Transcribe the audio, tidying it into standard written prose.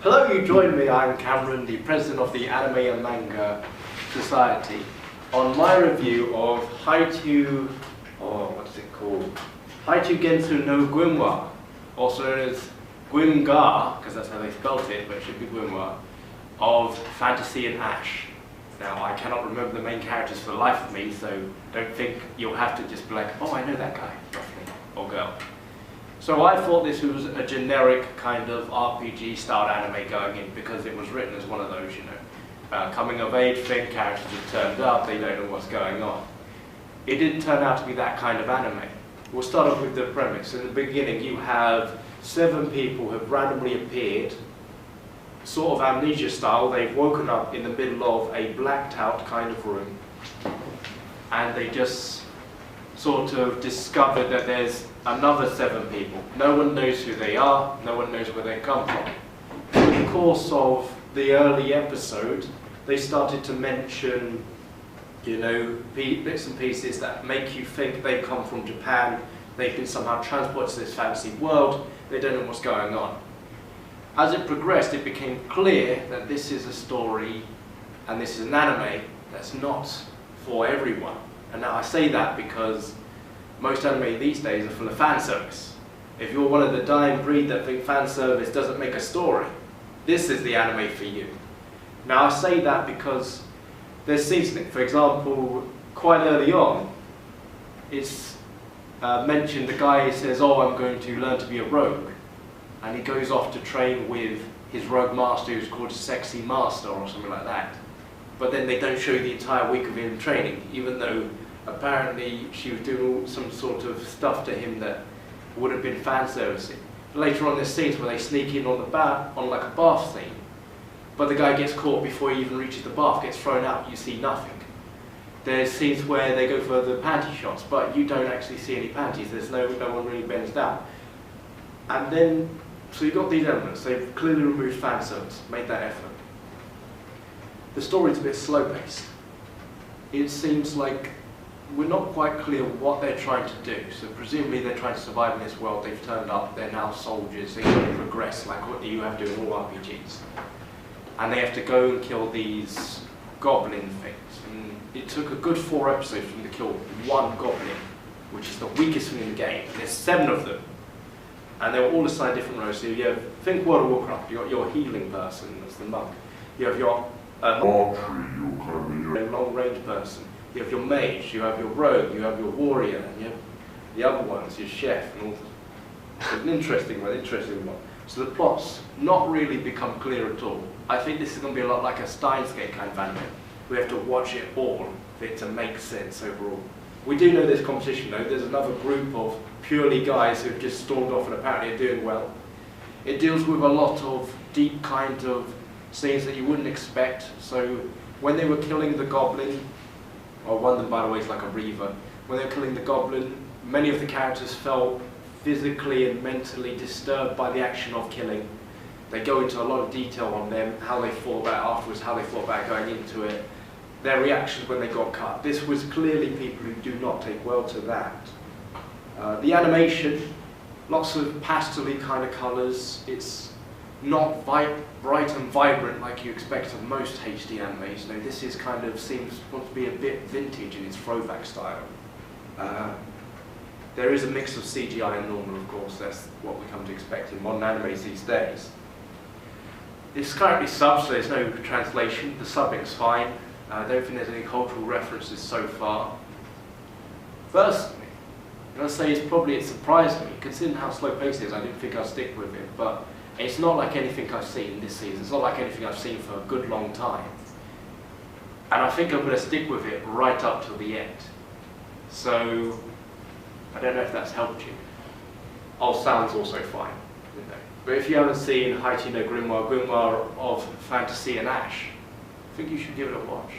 Hello, you join me. I'm Cameron, the president of the Anime and Manga Society, on my review of Reveiw, what is it called? Reveiw Gensu no Grimgar, also known as Grimgar, because that's how they spelt it, but it should be Grimgar, of Fantasy and Ash. Now, I cannot remember the main characters for the life of me, so don't think you'll have to just be like, oh, I know that guy, roughly, or girl. So I thought this was a generic kind of RPG-styled anime going in because it was written as one of those, you know, coming-of-age thing, characters have turned up, they don't know what's going on. It didn't turn out to be that kind of anime. We'll start off with the premise. In the beginning, you have 7 people who have randomly appeared, sort of amnesia style. They've woken up in the middle of a blacked out kind of room, and they just sort of discovered that there's another 7 people. No one knows who they are, no one knows where they come from. In the course of the early episode, they started to mention, you know, bits and pieces that make you think they come from Japan, they've been somehow transported to this fantasy world, they don't know what's going on. As it progressed, it became clear that this is a story and this is an anime that's not for everyone. And now I say that because most anime these days are full of fan service. If you're one of the dying breed that think fan service doesn't make a story, this is the anime for you. Now I say that because there's seasoning. For example, quite early on, it's mentioned the guy says, oh, I'm going to learn to be a rogue. And he goes off to train with his rogue master who's called Sexy Master or something like that. But then they don't show you the entire week of him training, even though apparently she was doing some sort of stuff to him that would have been fan servicing. Later on, there's scenes where they sneak in on the on like a bath scene, but the guy gets caught before he even reaches the bath, gets thrown out, you see nothing. There's scenes where they go for the panty shots, but you don't actually see any panties. There's no one really bends down. And then, so you've got these elements. They've clearly removed fan service, made that effort. The story's a bit slow-paced. It seems like we're not quite clear what they're trying to do. So presumably they're trying to survive in this world. They've turned up, they're now soldiers, they sort of progress like what you have to do in all RPGs. And they have to go and kill these goblin things. And it took a good 4 episodes for them to kill one goblin, which is the weakest thing in the game. And there's 7 of them. And they were all assigned different roles. So you have, think World of Warcraft, you got your healing person, that's the monk. You have your long-range person. You have your mage, you have your rogue, you have your warrior, and you have the other ones, your chef, and all that. It's an interesting one. So the plot's not really become clear at all. I think this is going to be a lot like a Steins Gate kind of anime. We have to watch it all for it to make sense overall. We do know there's competition though. There's another group of purely guys who've just stormed off and apparently are doing well. It deals with a lot of deep kind of scenes that you wouldn't expect. So when they were killing the goblin, or one of them, by the way, is like a Reveiw. When they were killing the goblin, many of the characters felt physically and mentally disturbed by the action of killing. They go into a lot of detail on them, how they thought about it afterwards, how they thought about going into it, their reactions when they got cut. This was clearly people who do not take well to that. The animation, lots of pastel-y kind of colours. It's not bright and vibrant like you expect of most HD animes. You know, this is kind of wants to be a bit vintage in its throwback style. There is a mix of CGI and normal, of course. That's what we come to expect in modern animes these days. It's currently subbed, so there's no translation. The subbing's fine. I don't think there's any cultural references so far. Personally, I'm going to say it surprised me. Considering how slow-paced it is, I didn't think I'd stick with it. But it's not like anything I've seen this season. It's not like anything I've seen for a good long time. And I think I'm going to stick with it right up till the end. So, I don't know if that's helped you. Oh, sound's also fine. You know. But if you haven't seen Reveiw no Grimgar of Fantasy and Ash, I think you should give it a watch.